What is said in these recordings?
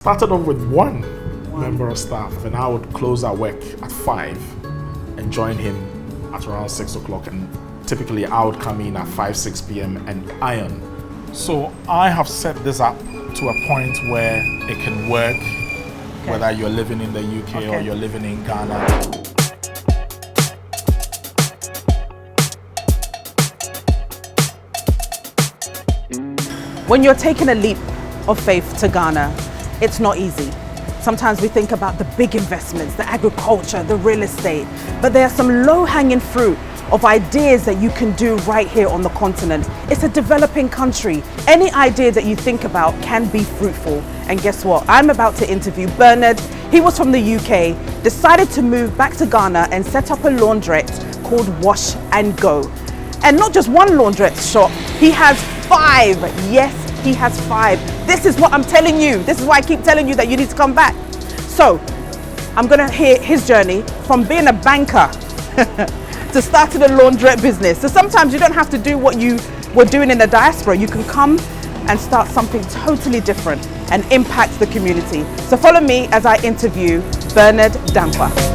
Started off with one member of staff, and I would close our work at 5 and join him at around 6 o'clock. And typically I would come in at 5, 6 p.m. and iron. So I have set this up to a point where it can work, whether you're living in the UK or you're living in Ghana. When you're taking a leap of faith to Ghana, it's not easy. Sometimes we think about the big investments, the agriculture, the real estate, but there are some low-hanging fruit of ideas that you can do right here on the continent. It's a developing country. Any idea that you think about can be fruitful. And guess what? I'm about to interview Bernard. He was from the UK, decided to move back to Ghana and set up a laundrette called Wash and Go. And not just one laundrette shop, he has 5. Yes, he has 5. This is what I'm telling you. This is why I keep telling you that you need to come back. So I'm gonna hear his journey from being a banker to starting a laundrette business. So sometimes you don't have to do what you were doing in the diaspora. You can come and start something totally different and impact the community. So follow me as I interview Bernard Danquah.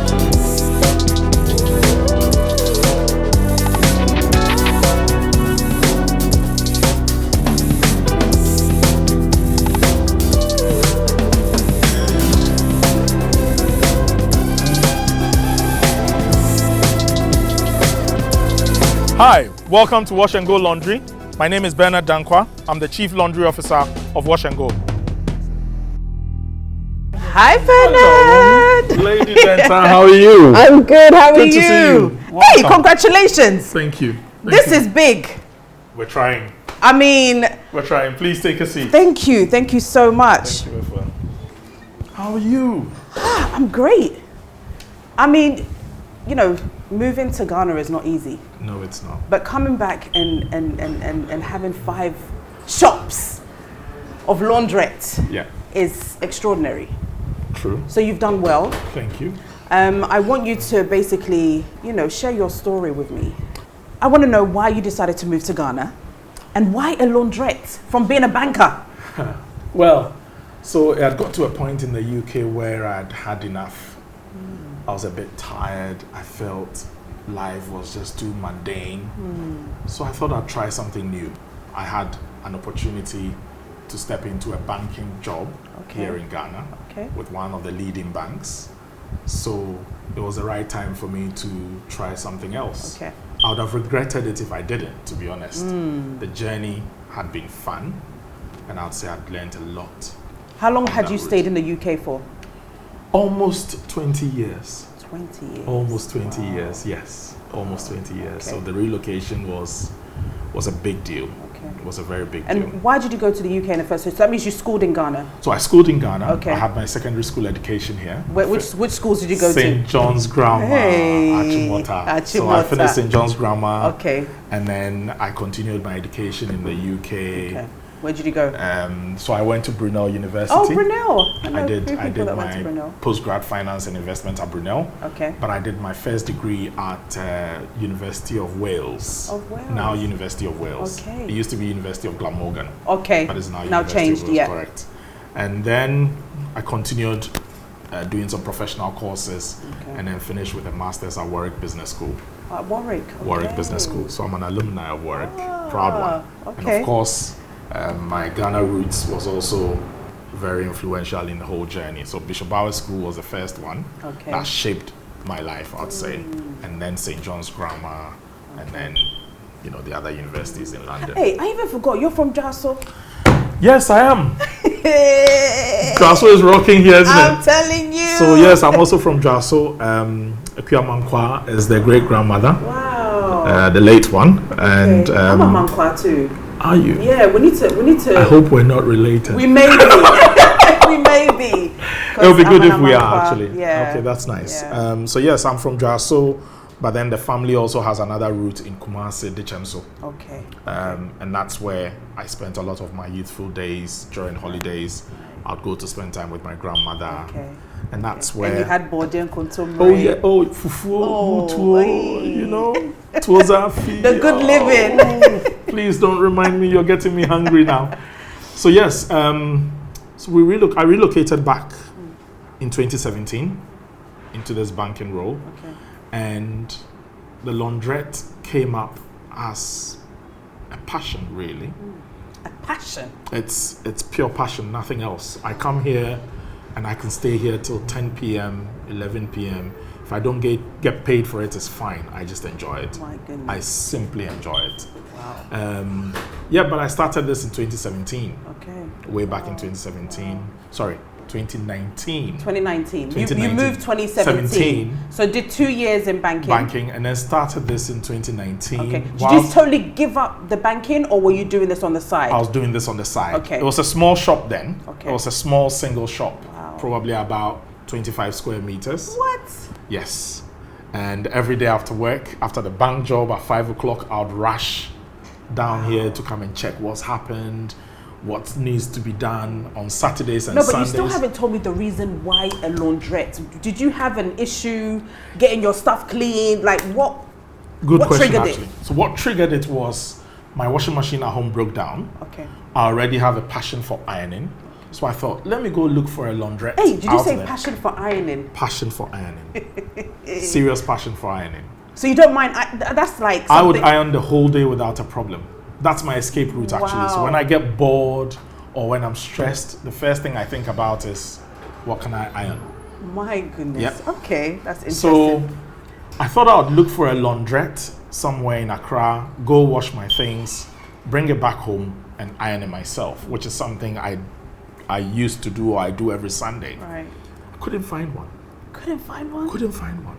Hi, welcome to Wash and Go Laundry. My name is Bernard Danquah. I'm the Chief Laundry Officer of Wash and Go. Hi, Bernard. Hello. Lady Adenta, how are you? I'm good. How are you? Good to see you. Hey, congratulations. Thank you. This is big. We're trying. I mean, We're trying. Please take a seat. thank you. Thank you so much. Thank you, my friend. How are you? I'm great. I mean, you know, moving to Ghana is not easy. No, it's not. But coming back and having 5 shops of laundrette is extraordinary. True. So you've done well. Thank you. I want you to basically, you know, share your story with me. I want to know why you decided to move to Ghana and why a laundrette from being a banker. Well, so it had got to a point in the UK where I'd had enough. I was a bit tired. I felt life was just too mundane. So I thought I'd try something new. I had an opportunity to step into a banking job here in Ghana with one of the leading banks. So it was the right time for me to try something else. I would have regretted it if I didn't, to be honest. The journey had been fun, and I'd say I'd learned a lot. How long had you stayed in the UK for? Almost 20 years. 20 years. Almost 20 years, yes. Almost 20 years. So the relocation was a big deal. It was a very big deal. And why did you go to the UK in the first place? So that means you schooled in Ghana? So I schooled in Ghana. I had my secondary school education here. Which schools did you go to? St. John's Grammar, Achimota. So I finished St. John's Grammar. And then I continued my education in the UK. Where did you go? So I went to Brunel University. Oh, Brunel! I did my postgrad finance and investment at Brunel. But I did my first degree at University of Wales. Now University of Wales. It used to be University of Glamorgan. But it's now University of Wales, correct. And then I continued doing some professional courses and then finished with a master's at Warwick Business School. At Warwick? Warwick Business School. So I'm an alumni of Warwick. Proud one. And of course, my Ghana roots was also very influential in the whole journey. So Bishop Bowers School was the first one that shaped my life, I'd say. And then St. John's Grammar, and then, you know, the other universities in London. Hey, I even forgot, you're from Jaso? Yes, I am. Jaso is rocking here, isn't it? I'm telling you. So yes, I'm also from Jaso. Akuya Mankwa is their great grandmother. Wow. The late one. And I'm a Mankwa too. Are you? Yeah, we need to. I hope we're not related. We may be. We may be. It would be good if we are, actually. Yeah. Okay, that's nice. So yes, I'm from Jaso, but then the family also has another root in Kumasi, Dichemso. And that's where I spent a lot of my youthful days during holidays. I'd go to spend time with my grandmother. And that's where... And you had body and kontomire. Oh yeah, fufu, mutuo, you know, tozafi. The good living. Please don't remind me, you're getting me hungry now. So yes, So I relocated back in 2017 into this banking role, and the laundrette came up as a passion, really. A passion? It's pure passion, nothing else. I come here and I can stay here till 10 p.m., 11 p.m. If I don't get paid for it, it's fine. I just enjoy it. My goodness. I simply enjoy it. Wow. But I started this in 2017. Okay. Way back in 2017. Wow. Sorry, 2019. 2019. 2019. You moved 2017. So did 2 years in banking. And then started this in 2019. Okay. Did you totally give up the banking, or were you doing this on the side? I was doing this on the side. Okay. It was a small shop then. Okay. It was a small single shop. Wow. Probably about 25 square meters. What? Yes. And every day after work, after the bank job at 5 o'clock, I would rush down here to come and check what's happened, what needs to be done on Saturdays and Sundays. No, but you still haven't told me the reason why a laundrette. Did you have an issue getting your stuff clean? Like what? Good what question, triggered actually. it? So what triggered it was my washing machine at home broke down. Okay. I already have a passion for ironing. So I thought, let me go look for a laundrette. Hey, did you say passion for ironing? Passion for ironing. Serious passion for ironing. So you don't mind, that's like something. I would iron the whole day without a problem. That's my escape route, actually. Wow. So when I get bored or when I'm stressed, the first thing I think about is, what can I iron? My goodness. Yep. Okay, that's interesting. So I thought I would look for a laundrette somewhere in Accra, go wash my things, bring it back home and iron it myself, which is something I used to do, or I do every Sunday. Right. I couldn't find one. Couldn't find one? Couldn't find one.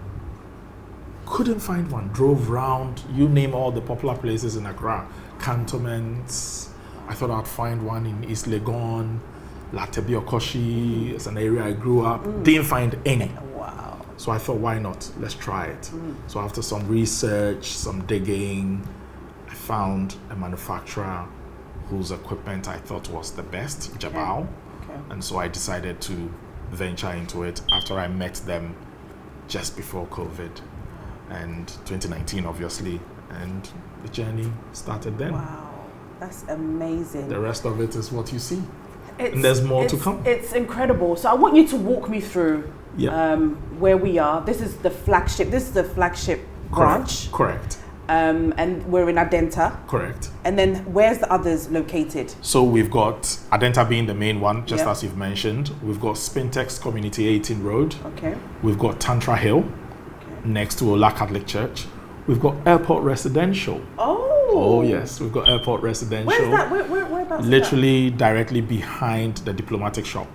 Couldn't find one. Drove round, you name all the popular places in Accra, cantonments. I thought I'd find one in East Legon, Latebi Okoshi. It's an area I grew up. Didn't find any. Wow. So I thought, why not? Let's try it. So after some research, some digging, I found a manufacturer whose equipment I thought was the best, Jabal. Okay. And so I decided to venture into it after I met them just before COVID and 2019, obviously. And the journey started then. Wow, that's amazing. The rest of it is what you see. And there's more to come. It's incredible. So I want you to walk me through where we are. This is the flagship branch. Correct. And we're in Adenta. Correct. And then where's the others located? So we've got Adenta being the main one, just as you've mentioned. We've got Spintex Community 18 Road. Okay. We've got Tantra Hill, next to Ola Catholic Church. We've got Airport Residential. Oh yes, we've got Airport Residential. Where's that? Whereabouts? Literally directly behind the diplomatic shop.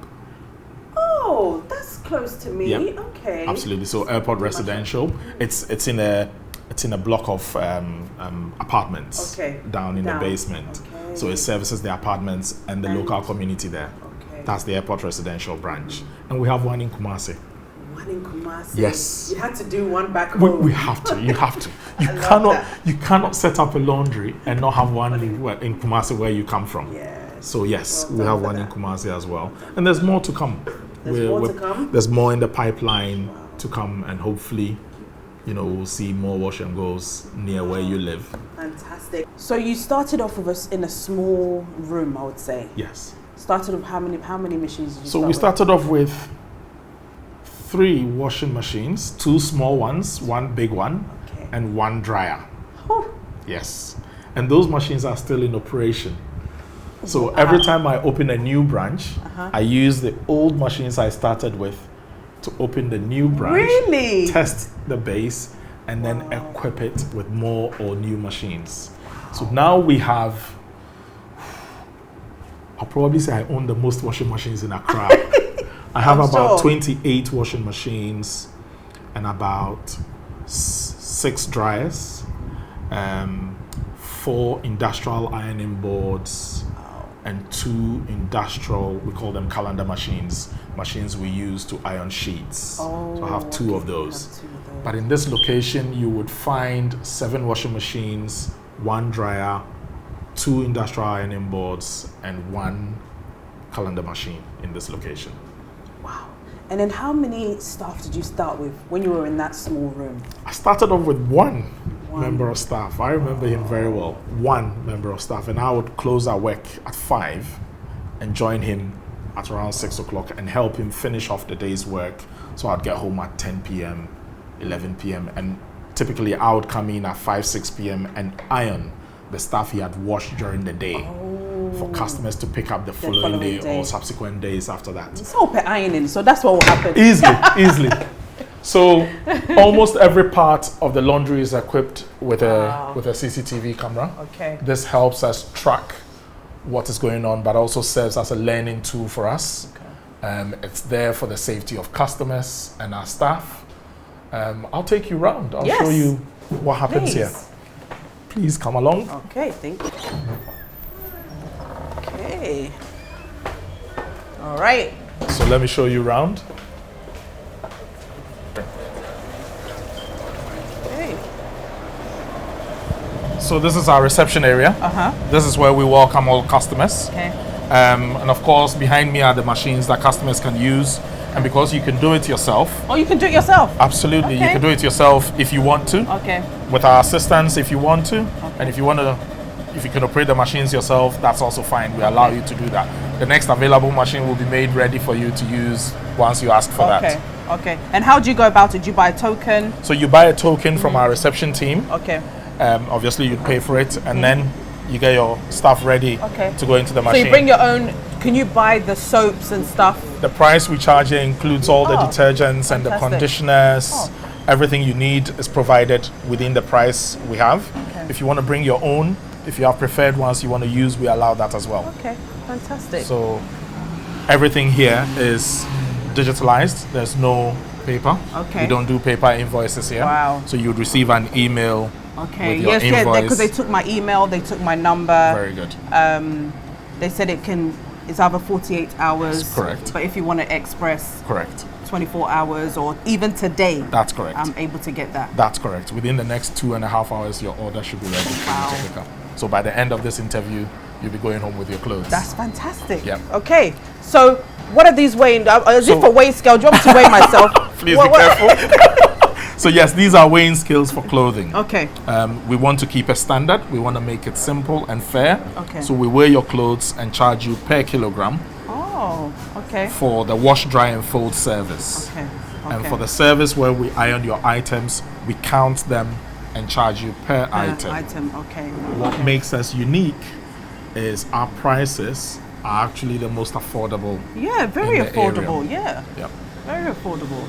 Oh, that's close to me. Yep. Okay. Absolutely. So Airport Residential. It's in a block of apartments down in the basement. Okay. So it services the apartments and the local community there. Okay. That's the Airport Residential branch. And we have one in Kumasi. One in Kumasi. Yes. You had to do one back home. We have to. You have to. You cannot set up a laundry and not have one in Kumasi where you come from. Yes. So yes, we have one in Kumasi as well. And there's more to come. There's more to come? There's more in the pipeline to come, and hopefully, we'll see more wash and goes near where you live. Fantastic. So you started off with us in a small room, I would say. Yes. Started with how many machines did you So we started off with 3 washing machines, 2 small ones, 1 big one, and 1 dryer. Oh. Yes. And those machines are still in operation. So every time I open a new branch, I use the old machines I started with to open the new branch, really? Test the base, and then equip it with more or new machines. So now we have, I'll probably say I own the most washing machines in Accra. I have about 28 washing machines and about 6 dryers, 4 industrial ironing boards, and 2 industrial, we call them calendar machines we use to iron sheets. So I have 2 of those. But in this location, you would find 7 washing machines, 1 dryer, 2 industrial ironing boards, and 1 calendar machine in this location. Wow. And then how many staff did you start with when you were in that small room? I started off with one member of staff. I remember him very well. 1 member of staff. And I would close our work at 5 and join him at around 6 o'clock and help him finish off the day's work. So I'd get home at 10 p.m., 11 p.m. and typically I would come in at 5, 6 p.m. and iron the stuff he had washed during the day for customers to pick up the following day or subsequent days after that. It's all per ironing, so that's what will happen. Easily. So almost every part of the laundry is equipped with a CCTV camera. Okay. This helps us track what is going on, but also serves as a learning tool for us. Okay. It's there for the safety of customers and our staff. I'll take you around. I'll show you what happens here. Please come along. Okay, thank you. Okay. All right. So let me show you around. Okay. So this is our reception area. This is where we welcome all customers. Okay. And of course, behind me are the machines that customers can use. And because you can do it yourself. Oh, you can do it yourself? Absolutely. Okay. You can do it yourself if you want to. Okay. With our assistance if you want to. Okay. And if you can operate the machines yourself, that's also fine. We allow you to do that. The next available machine will be made ready for you to use once you ask for that. Okay. And how do you go about it? Do you buy a token? So you buy a token from our reception team. Okay. Obviously, you pay for it, and then you get your stuff ready to go into the machine. So you bring your own. Can you buy the soaps and stuff? The price we charge here includes all the detergents and the conditioners. Everything you need is provided within the price we have. Okay. If you want to bring your own, if you have preferred ones you want to use, we allow that as well. Okay, fantastic. So everything here is digitalized. There's no paper. Okay. We don't do paper invoices here. Wow. So you'd receive an email. Okay. With your invoice. Because they took my email, they took my number. Very good. They said it's either 48 hours. That's correct. But if you want to express. Correct. 24 hours or even today. That's correct. I'm able to get that. That's correct. Within the next 2.5 hours, your order should be ready for you to pick up. So by the end of this interview, you'll be going home with your clothes. That's fantastic. Yeah. Okay. So what are these weighing? Is it for weight scale? Do you want me to weigh myself? Please be careful. So yes, these are weighing scales for clothing. Okay. We want to keep a standard. We want to make it simple and fair. Okay. So we weigh your clothes and charge you per kilogram. Oh, okay. For the wash, dry and fold service. Okay. And for the service where we iron your items, we count them and charge you per item. Okay. What makes us unique is our prices are actually the most affordable. Yeah, very affordable. Area. Yeah. Very affordable.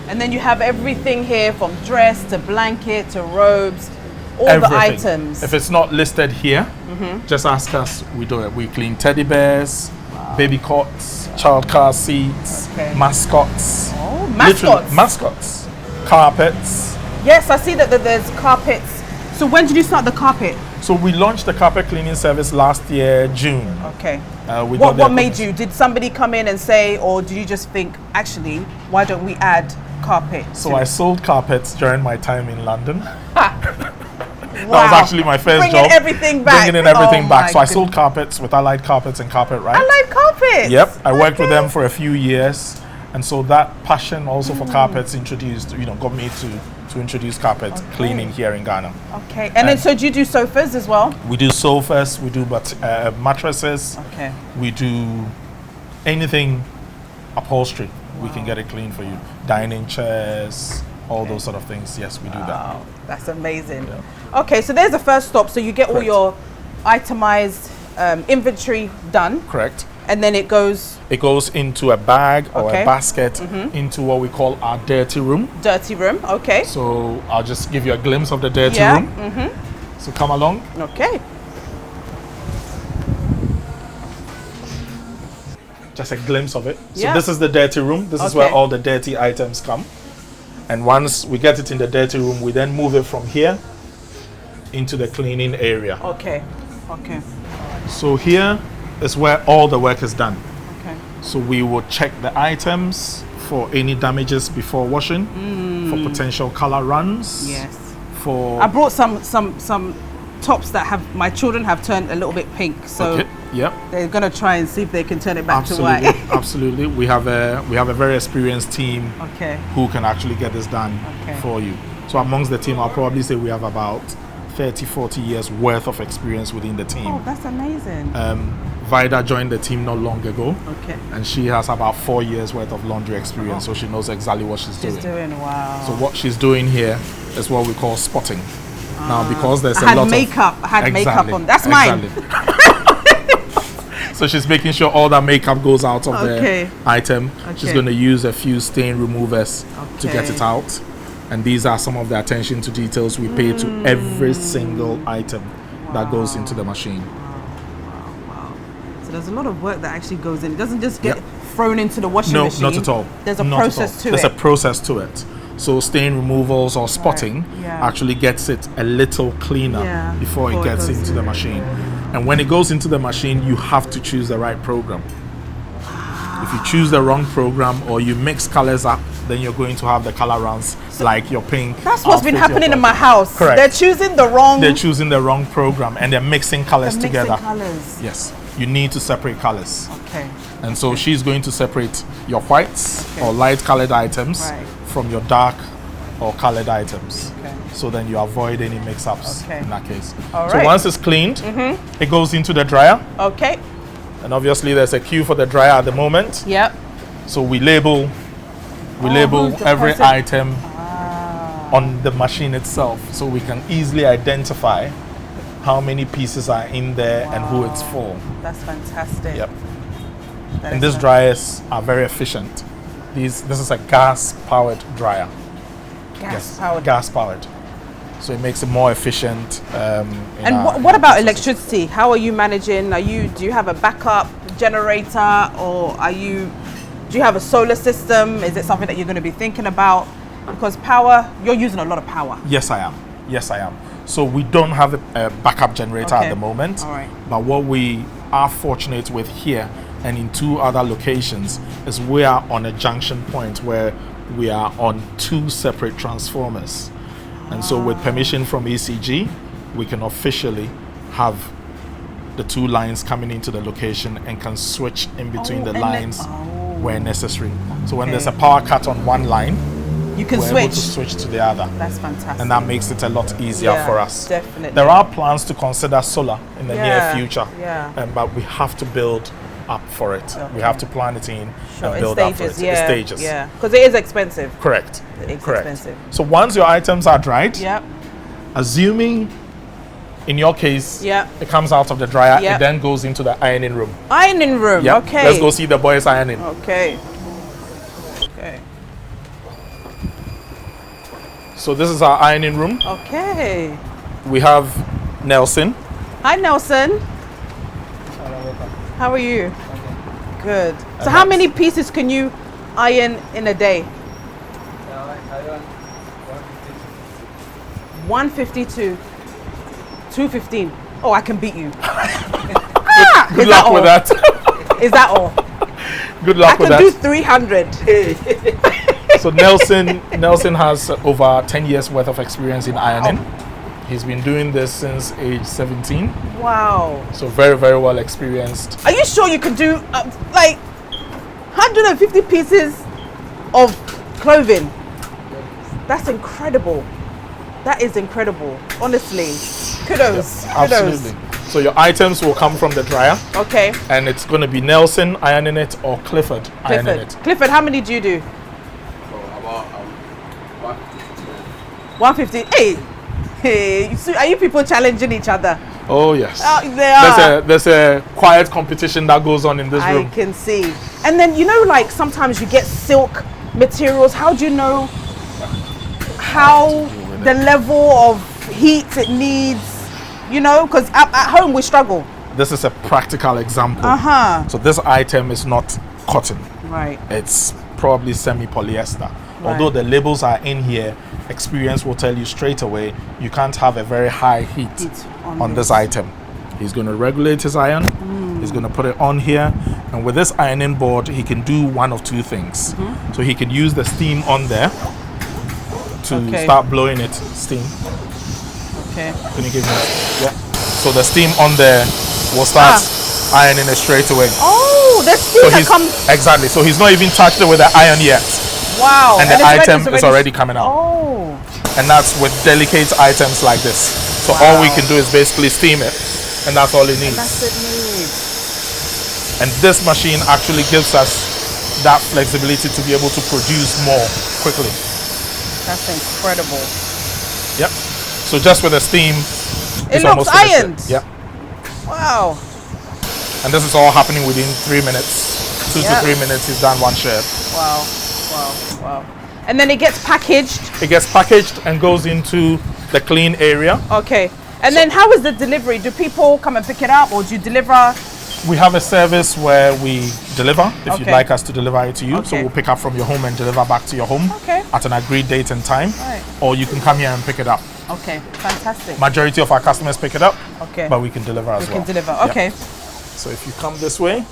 And then you have everything here from dress to blanket to robes, all the items. If it's not listed here, just ask us. We do it. We clean teddy bears, baby cots, child car seats, mascots. Oh, mascots. Literally, mascots. Carpets. Yes, I see that there's carpets. So when did you start the carpet? So we launched the carpet cleaning service last year, June. Okay. What made you? Did somebody come in and say, or did you just think, actually, why don't we add carpet? So I sold carpets during my time in London. Wow. That was actually my first job. Bringing everything back. Bringing in everything back. So I sold carpets with Allied Carpets and Carpet Right. Allied Carpets? Yep. I worked with them for a few years. And so that passion also for carpets got me to introduce carpet cleaning here in Ghana. Okay. And then so do you do sofas as well? We do sofas, we do mattresses. Okay. We do anything upholstery. We can get it clean for you. Dining chairs, all those sort of things. Yes, we do that. That's amazing. Yeah. Okay, so there's the first stop. So you get all your itemized inventory done. Correct. And then it goes into a bag or a basket into what we call our dirty room. Dirty room, okay. So I'll just give you a glimpse of the dirty room. So come along. Okay. Just a glimpse of it. So this is the dirty room. This is where all the dirty items come. And once we get it in the dirty room, we then move it from here into the cleaning area. Okay. So here is where all the work is done. Okay. So we will check the items for any damages before washing, for potential color runs. Yes. I brought some tops that my children have turned a little bit pink. So they're gonna try and see if they can turn it back to white. Absolutely. We have a very experienced team who can actually get this done for you. So amongst the team, I'll probably say we have about 30, 40 years worth of experience within the team. Oh, that's amazing. Vida joined the team not long ago. Okay. And she has about 4 years worth of laundry experience, so she knows exactly what she's doing. Wow. So what she's doing here is what we call spotting. Now, because there's I a lot makeup. I had makeup on. That's exactly. mine. So she's making sure all that makeup goes out of the item. Okay. She's going to use a few stain removers to get it out. And these are some of the attention to details we pay to every single item that goes into the machine. Wow. So there's a lot of work that actually goes in. It doesn't just get thrown into the washing machine. No, not at all. There's a process to it. There's a process to it. So stain removals or spotting actually gets it a little cleaner before it gets into the machine. And when it goes into the machine, you have to choose the right program. If you choose the wrong program or you mix colors up, then you're going to have the color runs like your pink. That's what's been happening in my house. Correct. They're choosing the wrong program and they're mixing colors together. Colors. Yes. You need to separate colors. Okay. And so she's going to separate your whites or light colored items from your dark or colored items. Okay. So then you avoid any mix-ups in that case. All right. So once it's cleaned, it goes into the dryer. Okay. And obviously there's a queue for the dryer at the moment. Yep. So we label every item on the machine itself, so we can easily identify how many pieces are in there and who it's for. That's fantastic. Yep. And these dryers are very efficient. This is a gas-powered dryer. Gas-powered. So it makes it more efficient. And what about electricity? How are you managing? Do you have a backup generator, or do you have a solar system? Is it something that you're going to be thinking about? Because power, you're using a lot of power. Yes, I am. So we don't have a backup generator at the moment. All right. But what we are fortunate with here and in 2 other locations is we are on a junction point where we are on 2 separate transformers. And so with permission from ECG, we can officially have the 2 lines coming into the location and can switch in between the lines where necessary. So when there's a power cut on one line, you can we're able to switch to the other. That's fantastic. And that makes it a lot easier for us. Definitely. There are plans to consider solar in the near future, but we have to build up for it. Okay. We have to plan it in and build up for it. Yeah. Stages. Yeah, because it is expensive. Correct. It's expensive. So once your items are dried, assuming in your case it comes out of the dryer, it then goes into the ironing room. Ironing room, okay. Let's go see the boys ironing. Okay. So this is our ironing room. Okay. We have Nelson. Hi, Nelson. How are you? Okay. Good. So how many pieces can you iron in a day? 152. 215. Oh, I can beat you. Good luck with that. Is that all? Good luck with that. I can do 300. So Nelson has over 10 years worth of experience in ironing. He's been doing this since age 17. Wow. So very, very well experienced. Are you sure you can do like 150 pieces of clothing? That's incredible. That is incredible. Honestly. Kudos. Absolutely. So your items will come from the dryer. Okay. And it's going to be Nelson ironing it or Clifford ironing it. Clifford, how many do you do? About 150. Hey, are you people challenging each other? Oh yes. They are. There's a quiet competition that goes on in this room. I can see. And then like sometimes you get silk materials. How do you know how the level of heat it needs? Because at home we struggle. This is a practical example. So this item is not cotton. Right. It's probably semi-polyester. Right. Although the labels are in here, experience will tell you straight away you can't have a very high heat on this item. He's going to regulate his iron. He's going to put it on here, and with this ironing board he can do one of 2 things. So he can use the steam on there to start blowing it steam. Okay. Can you give me that? Yeah. So the steam on there will start ironing it straight away. Oh, the steam that comes. Exactly. So he's not even touched it with the iron yet. Wow. And the item is already coming out. Oh. And that's with delicate items like this. So all we can do is basically steam it, and that's all it needs. That's it needs. And this machine actually gives us that flexibility to be able to produce more quickly. That's incredible. Yep. So just with the steam, it looks ironed. Yep. Wow. And this is all happening within 3 minutes. 2 to 3 minutes is done one shirt. Wow, wow, wow. And then it gets packaged? It gets packaged and goes into the clean area. Okay. And then how is the delivery? Do people come and pick it up, or do you deliver? We have a service where we deliver, if you'd like us to deliver it to you. Okay. So we'll pick up from your home and deliver back to your home at an agreed date and time. Right. Or you can come here and pick it up. Okay, fantastic. Majority of our customers pick it up, okay, but we can deliver as well. We can deliver, okay. So if you come this way,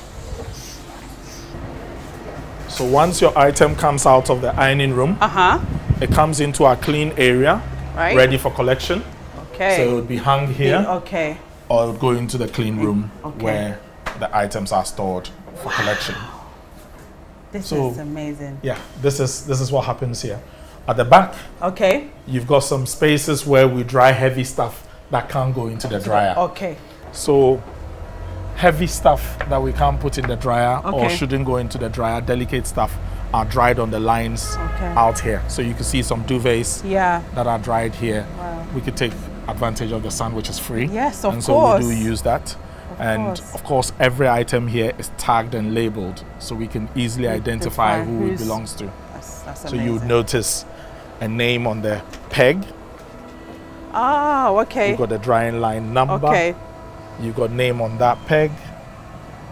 so once your item comes out of the ironing room, it comes into our clean area, ready for collection. Okay. So it would be hung here, or it would go into the clean room where the items are stored for collection. This is amazing. Yeah, this is what happens here. At the back, you've got some spaces where we dry heavy stuff that can't go into the dryer. Okay. So heavy stuff that we can't put in the dryer or shouldn't go into the dryer, delicate stuff, are dried on the lines out here. So you can see some duvets that are dried here. Wow. We could take advantage of the sun, which is free. Yes, of course. So we do use that. Of course, every item here is tagged and labeled, so we can easily identify who it belongs to. That's so you would notice a name on the peg. Oh, okay. You've got the drying line number. Okay. You've got name on that peg.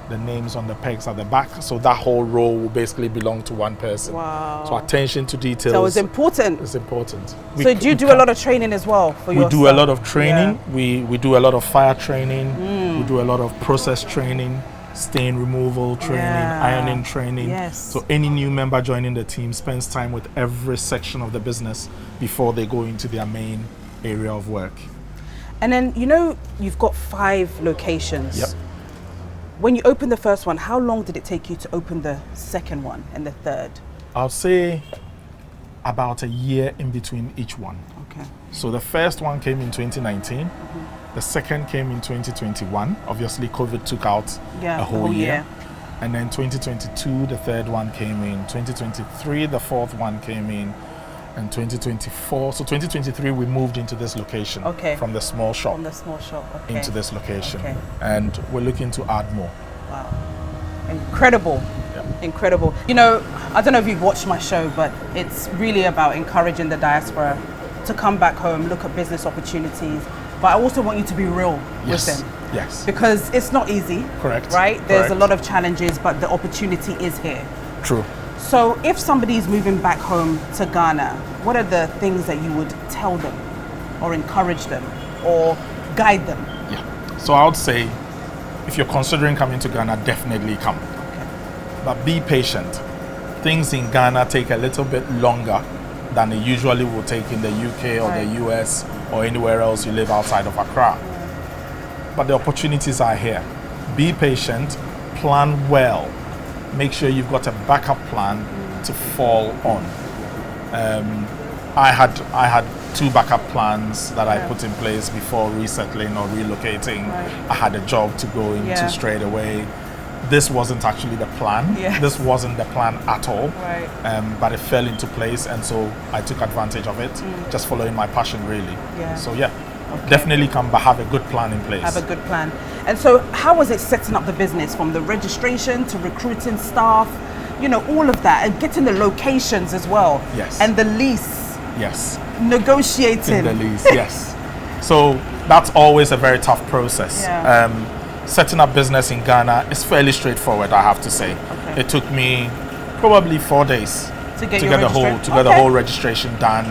The names on the pegs at the back. So that whole row will basically belong to one person. Wow. So attention to details. So it's important. It's important. So do you do a lot of training as well for your We do a lot of training. Yeah. We do a lot of fire training. We do a lot of process training, stain removal training, ironing training. Yes. So any new member joining the team spends time with every section of the business before they go into their main area of work. And then, you know, you've got 5 locations. Yep. When you opened the first one, how long did it take you to open the second one and the third? I'll say about a year in between each one. Okay. So the first one came in 2019. The second came in 2021. Obviously, COVID took out a whole year. And then 2022, the third one came in. 2023, the fourth one came in. And 2024, so 2023 we moved into this location from the small shop, into this location, and we're looking to add more. Wow, incredible, incredible. You know, I don't know if you've watched my show, but it's really about encouraging the diaspora to come back home, look at business opportunities, but I also want you to be real with them. Yes. Because it's not easy. Correct. Right? There's a lot of challenges, but the opportunity is here. True. So if somebody is moving back home to Ghana, what are the things that you would tell them or encourage them or guide them? Yeah. So I would say if you're considering coming to Ghana, definitely come. Okay. But be patient. Things in Ghana take a little bit longer than they usually will take in the UK or the US or anywhere else you live outside of Accra. But the opportunities are here. Be patient, plan well. Make sure you've got a backup plan to fall on. I had 2 backup plans that I put in place before resettling or relocating. I had a job to go into straight away. This wasn't actually the plan. This wasn't the plan at all. But it fell into place, and so I took advantage of it, just following my passion really. So definitely come, but have a good plan in place. Have a good plan. And so how was it setting up the business, from the registration to recruiting staff, you know, all of that, and getting the locations as well? Yes. And the lease. Yes. Negotiating. The lease, yes. So that's always a very tough process. Setting up business in Ghana is fairly straightforward, I have to say. It took me probably 4 days to get the whole registration done.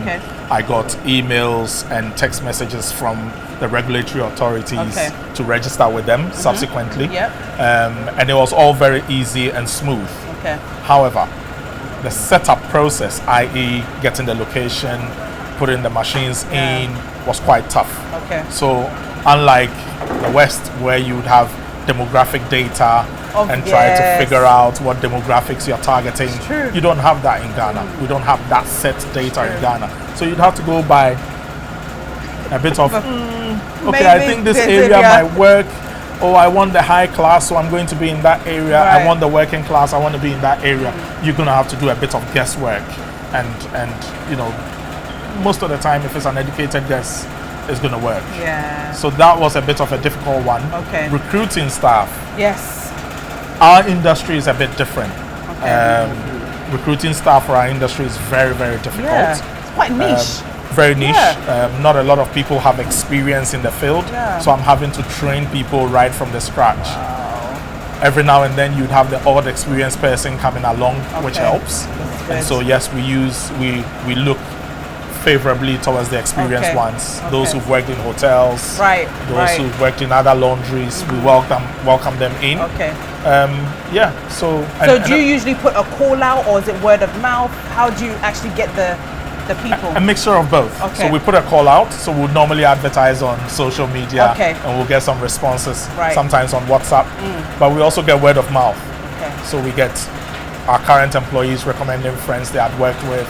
I got emails and text messages from the regulatory authorities to register with them subsequently. And it was all very easy and smooth. However, the setup process, i.e. getting the location, putting the machines in, was quite tough. So unlike the West, where you would have demographic data and try to figure out what demographics you're targeting, you don't have that in Ghana. We don't have that set data in Ghana. So you'd have to go by A bit of, okay, I think this area area might work. Oh, I want the high class, so I'm going to be in that area. Right. I want the working class, I want to be in that area. You're going to have to do a bit of guesswork. And you know, most of the time, if it's an educated guess, it's going to work. Yeah. So that was a bit of a difficult one. Okay. Recruiting staff. Yes. Our industry is a bit different. Okay. Recruiting staff for our industry is very, very difficult. Yeah. It's quite niche. Very niche. Yeah. Not a lot of people have experience in the field. Yeah. So I'm having to train people right from the scratch. Wow. Every now and then you'd have the odd experienced person coming along, which Okay. helps. That's And good. so yes, we look favorably towards the experienced Okay. ones. Those Okay. who've worked in hotels, Right. those Right. who've worked in other laundries, we welcome them in. Okay. Yeah. So. So do you usually put a call out, or is it word of mouth? How do you actually get the people? A mixture of both. Okay. So we put a call out. So we'll normally advertise on social media, Okay. and we'll get some responses. Right. Sometimes on WhatsApp, but we also get word of mouth. Okay. So we get our current employees recommending friends they had worked with,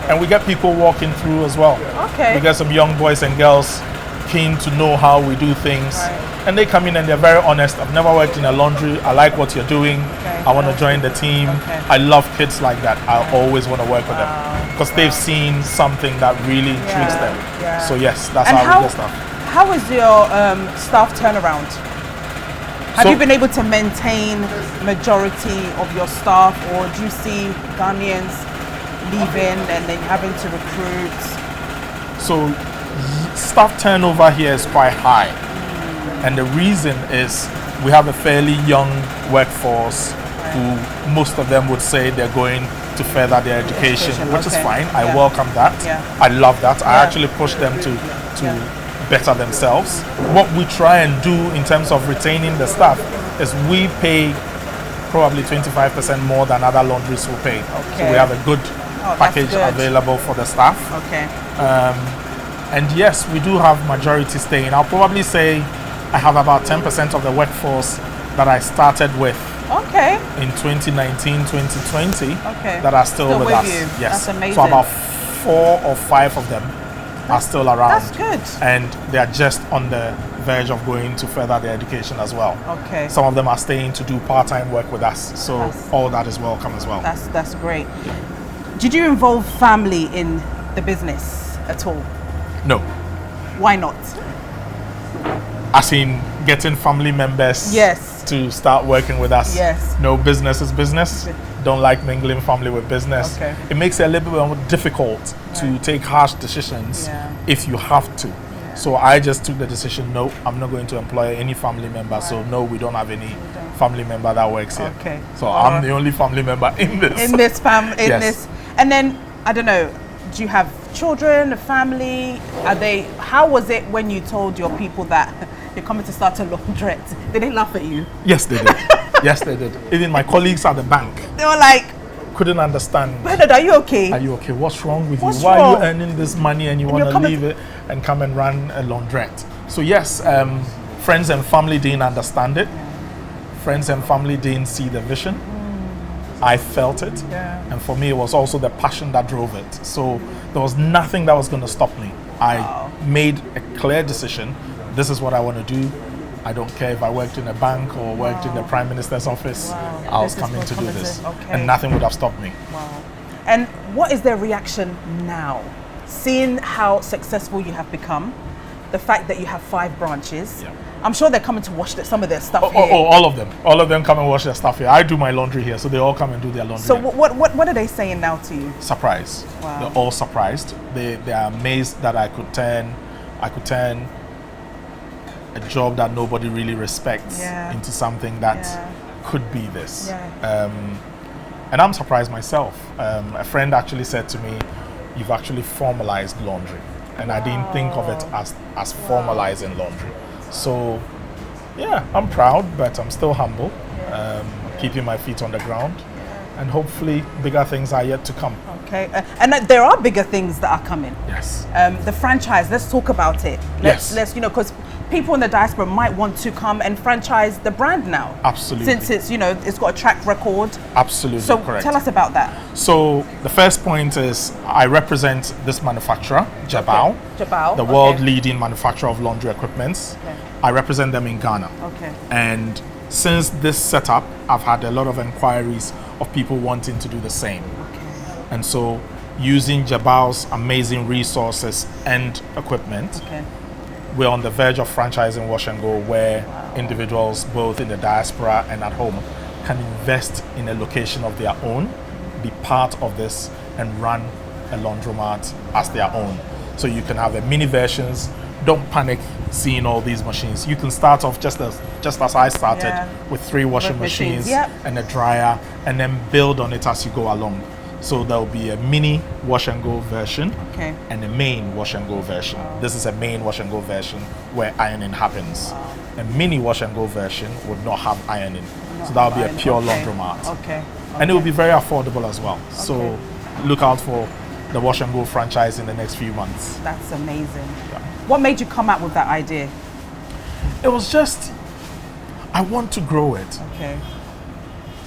and we get people walking through as well. Okay. We get some young boys and girls keen to know how we do things, Right. and they come in and they're very honest. I've never worked in a laundry. I like what you're doing. Okay. I want to join the team. Okay. I love kids like that. I always want to work with them because they've seen something that really intrigues them. Yeah. So yes, that's And how we get stuff. how is your staff turnaround? Have So- you been able to maintain majority of your staff, or do you see Ghanaians leaving and then having to recruit? So staff turnover here is quite high, and the reason is we have a fairly young workforce who most of them would say they're going to further their education, which is okay. fine. I Yeah. welcome that. Yeah. I love that. I Yeah. actually push them to better themselves. What we try and do in terms of retaining the staff is we pay probably 25% more than other laundries will pay. So Okay. we have a good that's package good. available for the staff. Okay. And yes, we do have majority staying. I'll probably say I have about 10% of the workforce that I started with Okay. in 2019, 2020 Okay. that are still with us. you. Yes. That's amazing. So about 4 or 5 of them are still around. That's good. And they are just on the verge of going to further their education as well. Okay. Some of them are staying to do part-time work with us. So That's- all that is welcome as well. That's great. Did you involve family in the business at all? No. Why not? As in getting family members Yes. to start working with us. Yes. No, business is business. Don't like mingling family with business. Okay. It makes it a little bit more difficult to take harsh decisions Yeah. if you have to. So I just took the decision, no, I'm not going to employ any family member. So no, we don't have any family member that works here. Okay. So I'm the only family member in this. In this family, in Yes. this, and then I don't know. Do you have children, a family? Are they? How was it when you told your people that you're coming to start a laundrette? Did they laugh at you? Yes, they did. Yes, they did. Even my colleagues at the bank They were like, couldn't understand. "Bernard, are you okay?" Are you okay? What's wrong with What's you? Why are wrong? you earning this money and you want you're to coming leave it and come and run a laundrette? So yes, friends and family didn't understand it. Friends and family didn't see the vision. I felt it. Yeah. And for me, it was also the passion that drove it. So there was nothing that was going to stop me. I made a clear decision. This is what I want to do. I don't care if I worked in a bank or worked in the Prime Minister's office. I was This is coming what's to do coming to- this. okay. And nothing would have stopped me. Wow. And what is their reaction now? Seeing how successful you have become, the fact that you have 5 branches. Yeah. I'm sure they're coming to wash some of their stuff Oh, here. all of them. All of them come and wash their stuff here. I do my laundry here, so they all come and do their laundry. So here. what are they saying now to you? Surprise. Wow. They're all surprised. They are amazed that I could turn a job that nobody really respects Yeah. into something that Yeah. could be this. Yeah. And I'm surprised myself. A friend actually said to me, "You've actually formalized laundry," and I didn't think of it as formalizing laundry. So yeah, I'm proud, but I'm still humble. Keeping my feet on the ground, and hopefully bigger things are yet to come. Okay, and there are bigger things that are coming. Yes. The franchise. Let's talk about it. Yes. Let's because people in the diaspora might want to come and franchise the brand now. Absolutely. Since it's, it's got a track record. Absolutely, so correct. Tell us about that. So the first point is I represent this manufacturer, Jabao, the world leading manufacturer of laundry equipment. Okay. I represent them in Ghana. Okay. And since this setup, I've had a lot of inquiries of people wanting to do the same. Okay. And so using Jabao's amazing resources and equipment, we're on the verge of franchising Wash and Go, where individuals both in the diaspora and at home can invest in a location of their own, be part of this, and run a laundromat as their own. So you can have a mini versions. Don't panic seeing all these machines. You can start off just as I started, with 3 washing machines and a dryer, and then build on it as you go along. So there will be a mini wash and go version and a main wash and go version. This is a main wash and go version where ironing happens. A mini wash and go version would not have ironing. So that will be a pure laundromat. And it will be very affordable as well. So look out for the Wash and Go franchise in the next few months. That's amazing. Yeah. What made you come up with that idea? It was just, I want to grow it. Okay.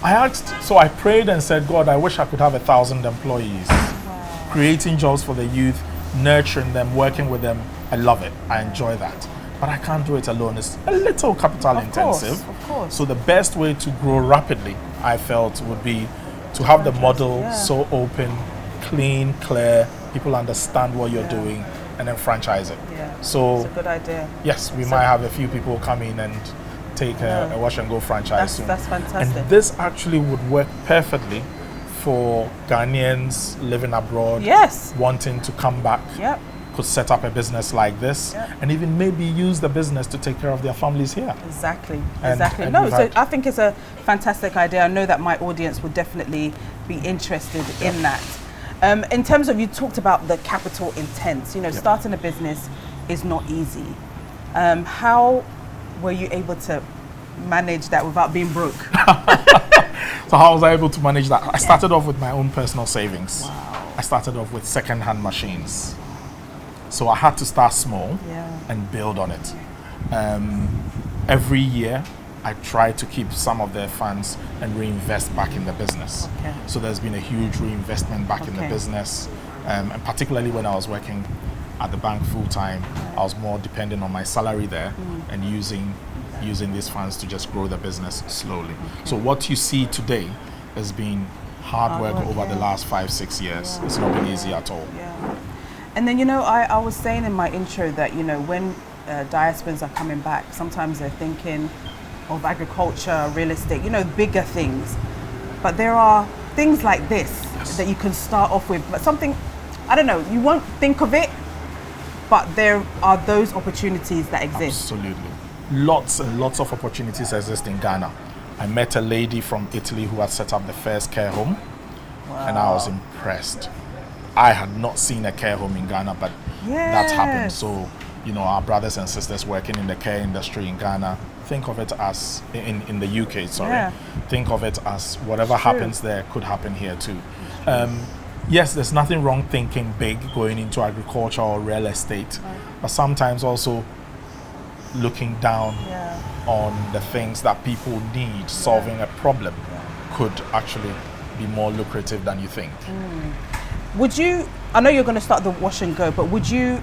I prayed and said, God, I wish I could have 1,000 employees. Wow. Creating jobs for the youth, nurturing them, working with them. I love it. I enjoy that. But I can't do it alone. It's a little capital intensive. Of course. So the best way to grow rapidly, I felt, would be to have the model so open, clean, clear, people understand what you're doing, and then franchise it. Yeah. So it's a good idea. Yes, we might have a few people come in and take a Wash and Go franchise soon. That's fantastic. And this actually would work perfectly for Ghanaians living abroad, wanting to come back, could set up a business like this, and even maybe use the business to take care of their families here. Exactly. And So I think it's a fantastic idea. I know that my audience would definitely be interested in that. In terms of, you talked about the capital intense, starting a business is not easy. How were you able to manage that without being broke? So how was I able to manage that? I started off with my own personal savings. Wow. I started off with second-hand machines. So I had to start small and build on it. Every year, I try to keep some of the funds and reinvest back in the business. So there's been a huge reinvestment back in the business. And particularly when I was working at the bank full-time, I was more dependent on my salary there and using these funds to just grow the business slowly. So what you see today has been hard work over the last 5-6 years. It's not been easy at all. And then, I was saying in my intro that, when diasporans are coming back, sometimes they're thinking of agriculture, real estate, bigger things. But there are things like this that you can start off with, but something, I don't know, you won't think of it, but there are those opportunities that exist. Absolutely. Lots and lots of opportunities exist in Ghana. I met a lady from Italy who had set up the first care home, and I was impressed. I had not seen a care home in Ghana, but that's happened. So, our brothers and sisters working in the care industry in Ghana, think of it as, in the UK, think of it as whatever happens there could happen here too. Yes, there's nothing wrong thinking big, going into agriculture or real estate, but sometimes also looking down on the things that people need, solving a problem could actually be more lucrative than you think. Would you, I know you're going to start the Wash and Go, but would you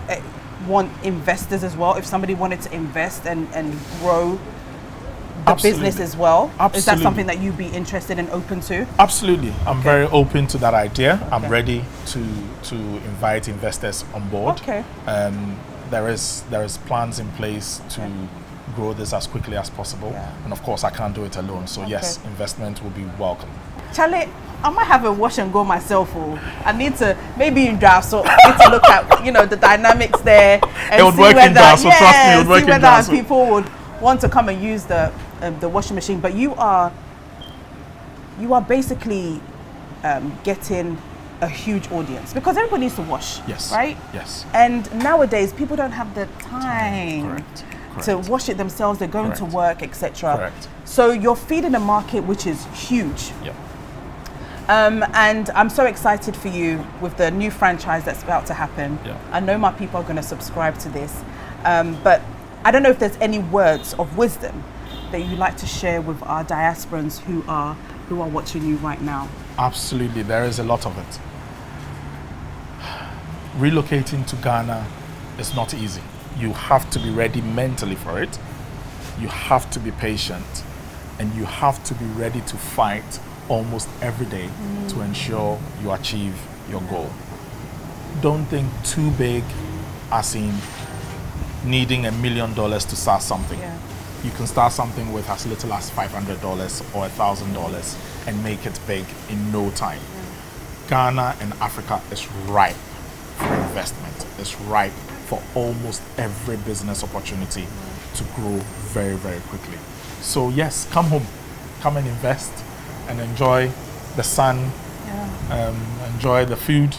want investors as well, if somebody wanted to invest and grow the business as well? Is that something that you'd be interested and open to? Absolutely. I'm very open to that idea. I'm ready to invite investors on board. There is plans in place to grow this as quickly as possible, and of course I can't do it alone, so yes, investment will be welcome. Charlie, I might have a Wash and Go myself. I need to, maybe in draft, so I need to look at the dynamics there and it would work in draft, so trust me, it would work in draft. See whether people would want to come and use the washing machine. But you are basically getting a huge audience, because everybody needs to wash, right? Yes. And nowadays people don't have the time to wash it themselves. They're going to work, etc. So you're feeding a market which is huge. And I'm so excited for you with the new franchise that's about to happen. I know my people are going to subscribe to this, but I don't know if there's any words of wisdom that you'd like to share with our diasporans who are watching you right now. Absolutely, there is a lot of it. Relocating to Ghana is not easy. You have to be ready mentally for it. You have to be patient, and you have to be ready to fight almost every day to ensure you achieve your goal. Don't think too big, as in needing $1 million to start something. Yeah. You can start something with as little as $500 or $1,000 and make it big in no time. Ghana and Africa is ripe for investment. It's ripe for almost every business opportunity to grow very, very quickly. So yes, come home, come and invest and enjoy the sun, enjoy the food,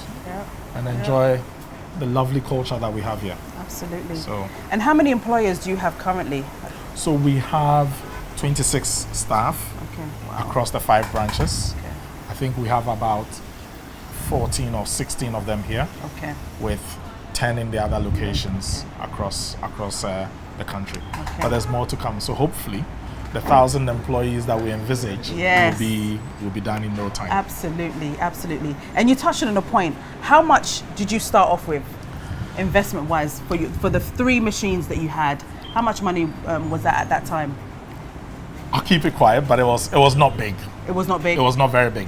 and enjoy the lovely culture that we have here. Absolutely. So, and how many employers do you have currently? so we have 26 staff across the 5 branches. Okay. I think we have about 14 or 16 of them here, with 10 in the other locations across the country. But there's more to come. So hopefully, the 1,000 employees that we envisage will be done in no time. Absolutely, absolutely. And you touched on a point. How much did you start off with, investment-wise, for the 3 machines that you had? How much money was that at that time? I'll keep it quiet, but it was not big. It was not big. It was not very big.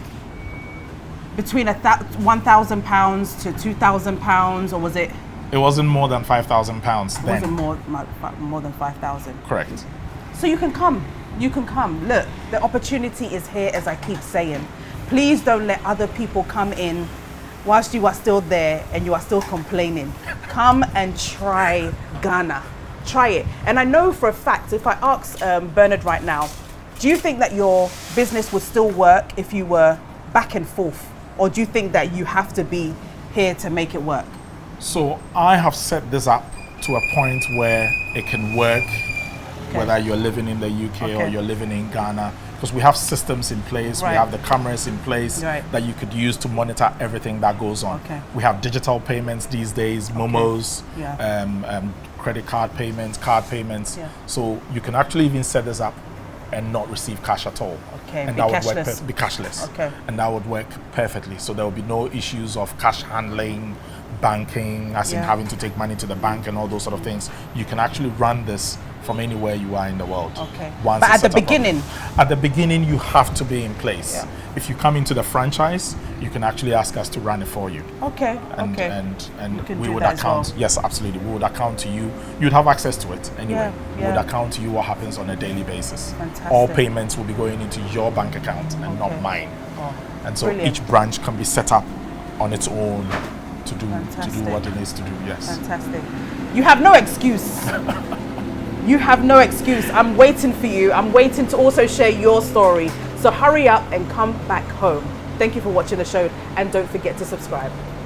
Between £1,000 to £2,000, or was it? It wasn't more than £5,000 It then. wasn't more than 5,000. Correct. So you can come. You can come. Look, the opportunity is here, as I keep saying. Please don't let other people come in whilst you are still there and you are still complaining. Come and try Ghana. Try it. And I know for a fact, if I ask Bernard right now, do you think that your business would still work if you were back and forth? Or do you think that you have to be here to make it work? So I have set this up to a point where it can work, whether you're living in the UK or you're living in Ghana, because we have systems in place, we have the cameras in place that you could use to monitor everything that goes on. We have digital payments these days, Momos, credit card payments, card payments. So you can actually even set this up and not receive cash at all. And that would work be cashless. And that would work perfectly. So there will be no issues of cash handling, banking, as in having to take money to the bank and all those sort of things. You can actually run this from anywhere you are in the world. But at the beginning? At the beginning, you have to be in place. If you come into the franchise, you can actually ask us to run it for you. And we would account, yes, absolutely. We would account to you. You'd have access to it anyway. We would account to you what happens on a daily basis. All payments will be going into your bank account and not mine. And so each branch can be set up on its own to do what it needs to do. Yes. Fantastic. You have no excuse. You have no excuse. I'm waiting for you. I'm waiting to also share your story. So hurry up and come back home. Thank you for watching the show, and don't forget to subscribe.